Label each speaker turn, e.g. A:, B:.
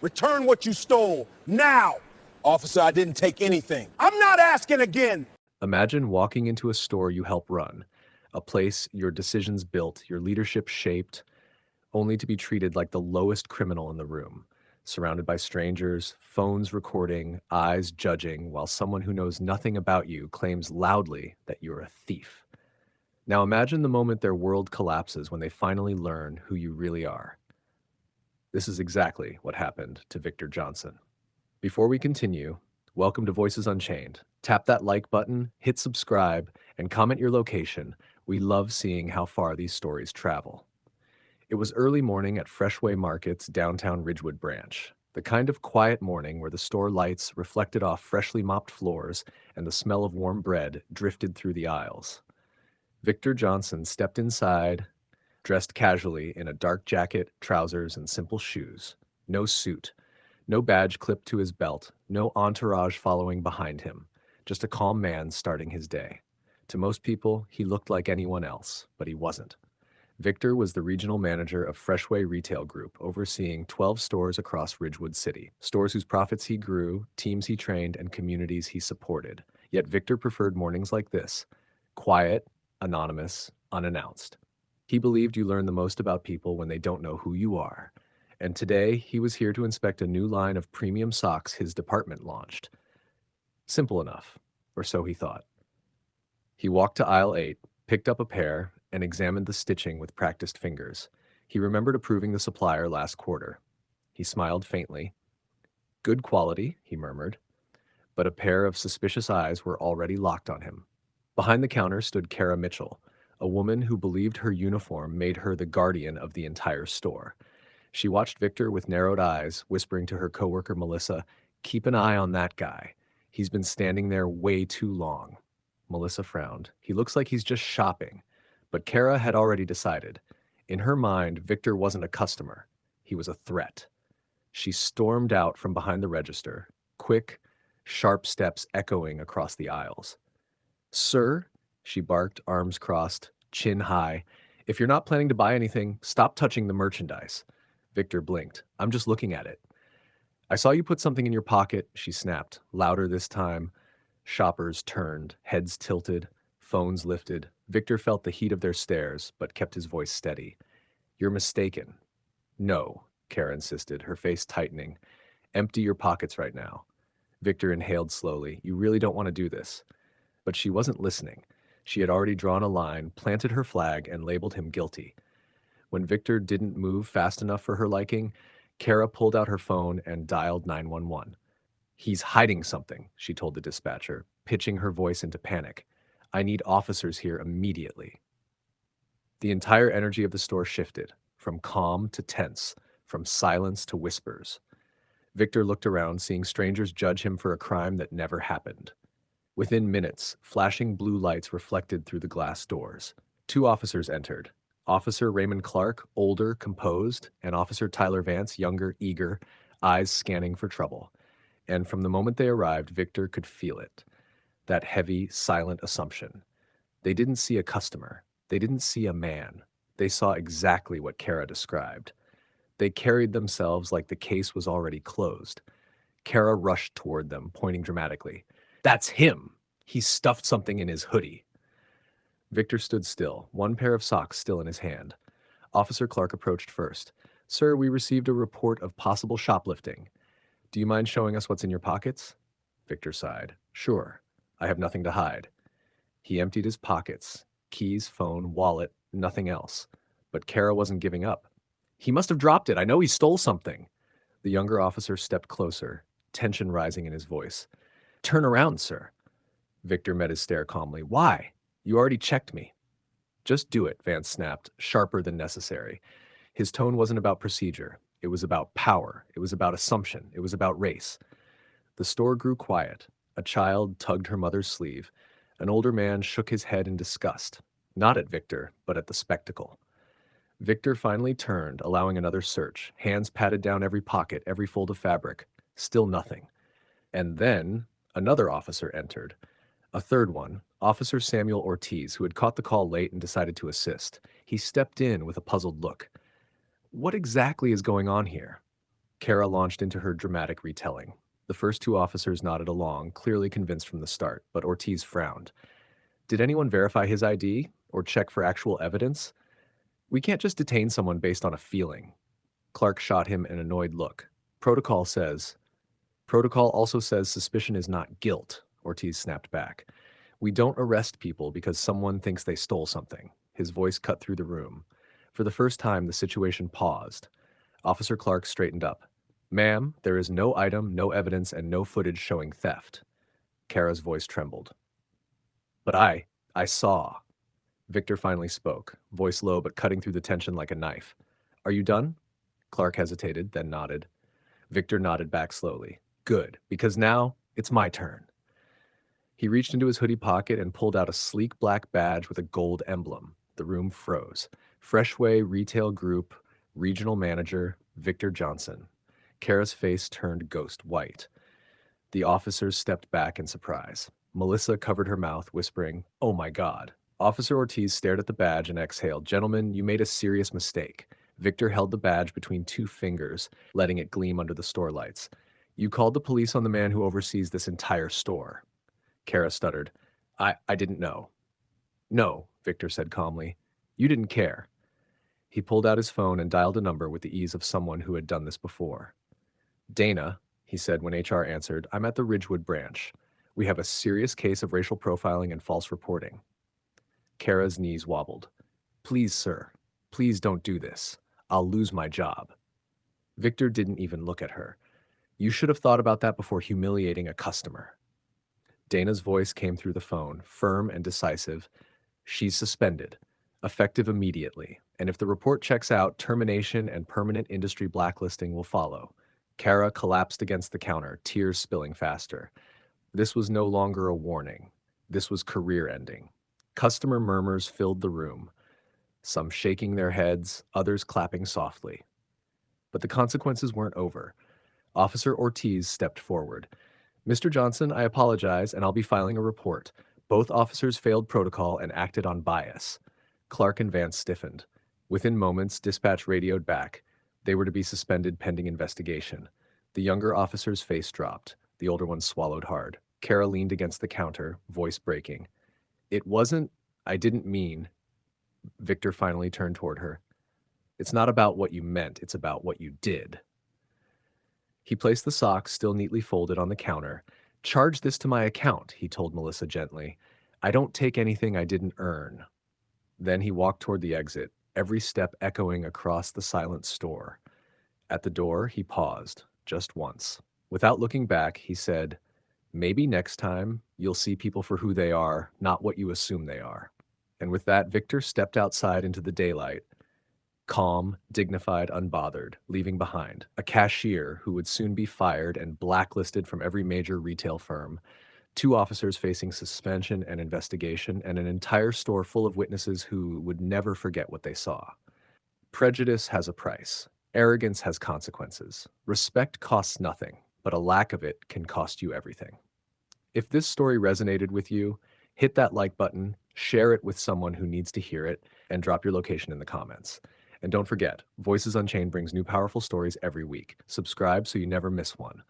A: Return what you stole, now! Officer, I didn't take anything. I'm not asking again!
B: Imagine walking into a store you help run, a place your decisions built, your leadership shaped, only to be treated like the lowest criminal in the room, surrounded by strangers, phones recording, eyes judging, while someone who knows nothing about you claims loudly that you're a thief. Now imagine the moment their world collapses when they finally learn who you really are. This is exactly what happened to Victor Johnson. Before we continue, welcome to Voices Unchained. Tap that like button, hit subscribe, and comment your location. We love seeing how far these stories travel. It was early morning at Freshway Market's downtown Ridgewood branch, the kind of quiet morning where the store lights reflected off freshly mopped floors and the smell of warm bread drifted through the aisles. Victor Johnson stepped inside, dressed casually in a dark jacket, trousers, and simple shoes. No suit, no badge clipped to his belt, no entourage following behind him, just a calm man starting his day. To most people, he looked like anyone else, but he wasn't. Victor was the regional manager of Freshway Retail Group, overseeing 12 stores across Ridgewood City, stores whose profits he grew, teams he trained, and communities he supported. Yet Victor preferred mornings like this, quiet, anonymous, unannounced. He believed you learn the most about people when they don't know who you are. And today, he was here to inspect a new line of premium socks his department launched. Simple enough, or so he thought. He walked to aisle 8, picked up a pair, and examined the stitching with practiced fingers. He remembered approving the supplier last quarter. He smiled faintly. Good quality, he murmured, but a pair of suspicious eyes were already locked on him. Behind the counter stood Kara Mitchell, a woman who believed her uniform made her the guardian of the entire store. She watched Victor with narrowed eyes, whispering to her coworker Melissa, "Keep an eye on that guy. He's been standing there way too long." Melissa frowned. He looks like he's just shopping. But Kara had already decided. In her mind, Victor wasn't a customer. He was a threat. She stormed out from behind the register, quick, sharp steps echoing across the aisles. "Sir," she barked, arms crossed, chin high, "if you're not planning to buy anything, stop touching the merchandise." Victor blinked. "I'm just looking at it." "I saw you put something in your pocket," she snapped, louder this time. Shoppers turned, heads tilted, phones lifted. Victor felt the heat of their stares, but kept his voice steady. "You're mistaken." "No," Kara insisted, her face tightening. "Empty your pockets right now." Victor inhaled slowly. "You really don't want to do this." But she wasn't listening. She had already drawn a line, planted her flag, and labeled him guilty. When Victor didn't move fast enough for her liking, Kara pulled out her phone and dialed 911. "He's hiding something," she told the dispatcher, pitching her voice into panic. "I need officers here immediately." The entire energy of the store shifted, from calm to tense, from silence to whispers. Victor looked around, seeing strangers judge him for a crime that never happened. Within minutes, flashing blue lights reflected through the glass doors. 2 officers entered. Officer Raymond Clark, older, composed, and Officer Tyler Vance, younger, eager, eyes scanning for trouble. And from the moment they arrived, Victor could feel it. That heavy, silent assumption. They didn't see a customer. They didn't see a man. They saw exactly what Kara described. They carried themselves like the case was already closed. Kara rushed toward them, pointing dramatically. "That's him! He stuffed something in his hoodie." Victor stood still, one pair of socks still in his hand. Officer Clark approached first. "Sir, we received a report of possible shoplifting. Do you mind showing us what's in your pockets?" Victor sighed. "Sure. I have nothing to hide." He emptied his pockets. Keys, phone, wallet, nothing else. But Kara wasn't giving up. "He must have dropped it. I know he stole something." The younger officer stepped closer, tension rising in his voice. "Turn around, sir." Victor met his stare calmly. "Why? You already checked me." "Just do it," Vance snapped, sharper than necessary. His tone wasn't about procedure. It was about power. It was about assumption. It was about race. The store grew quiet. A child tugged her mother's sleeve. An older man shook his head in disgust, not at Victor, but at the spectacle. Victor finally turned, allowing another search. Hands patted down every pocket, every fold of fabric. Still nothing. And then another officer entered. A third one, Officer Samuel Ortiz, who had caught the call late and decided to assist. He stepped in with a puzzled look. "What exactly is going on here?" Kara launched into her dramatic retelling. The first two officers nodded along, clearly convinced from the start, but Ortiz frowned. Did anyone verify his ID or check for actual evidence? We can't just detain someone based on a feeling. Clark shot him an annoyed look. Protocol says. Protocol also says suspicion is not guilt, Ortiz snapped back. We don't arrest people because someone thinks they stole something. His voice cut through the room. For the first time, the situation paused. Officer Clark straightened up. Ma'am, there is no item, no evidence, and no footage showing theft. Kara's voice trembled. But I saw. Victor finally spoke, voice low but cutting through the tension like a knife. Are you done? Clark hesitated, then nodded. Victor nodded back slowly. Good, because now it's my turn. He reached into his hoodie pocket and pulled out a sleek black badge with a gold emblem. The room froze. Freshway Retail Group, Regional Manager, Victor Johnson. Kara's face turned ghost white. The officers stepped back in surprise. Melissa covered her mouth, whispering, "Oh my God." Officer Ortiz stared at the badge and exhaled. Gentlemen, you made a serious mistake. Victor held the badge between two fingers, letting it gleam under the store lights. You called the police on the man who oversees this entire store. Kara stuttered. I didn't know. No, Victor said calmly. You didn't care. He pulled out his phone and dialed a number with the ease of someone who had done this before. Dana, he said when HR answered, I'm at the Ridgewood branch. We have a serious case of racial profiling and false reporting. Kara's knees wobbled. Please, sir. Please don't do this. I'll lose my job. Victor didn't even look at her. You should have thought about that before humiliating a customer. Dana's voice came through the phone, firm and decisive. She's suspended, effective immediately, and if the report checks out, termination and permanent industry blacklisting will follow. Kara collapsed against the counter, tears spilling faster. This was no longer a warning. This was career-ending. Customer murmurs filled the room, some shaking their heads, others clapping softly. But the consequences weren't over. Officer Ortiz stepped forward. Mr. Johnson, I apologize, and I'll be filing a report. Both officers failed protocol and acted on bias. Clark and Vance stiffened. Within moments, dispatch radioed back. They were to be suspended pending investigation. The younger officer's face dropped. The older one swallowed hard. Kara leaned against the counter, voice breaking. It wasn't, I didn't mean. Victor finally turned toward her. It's not about what you meant, it's about what you did. He placed the socks, still neatly folded, on the counter. Charge this to my account, he told Melissa gently. I don't take anything I didn't earn. Then he walked toward the exit, every step echoing across the silent store. At the door, he paused, just once. Without looking back, he said, maybe next time you'll see people for who they are, not what you assume they are. And with that, Victor stepped outside into the daylight, calm, dignified, unbothered, leaving behind a cashier who would soon be fired and blacklisted from every major retail firm, 2 officers facing suspension and investigation, and an entire store full of witnesses who would never forget what they saw. Prejudice has a price. Arrogance has consequences. Respect costs nothing, but a lack of it can cost you everything. If this story resonated with you, hit that like button, share it with someone who needs to hear it, and drop your location in the comments. And don't forget, Voices Unchained brings new powerful stories every week. Subscribe so you never miss one.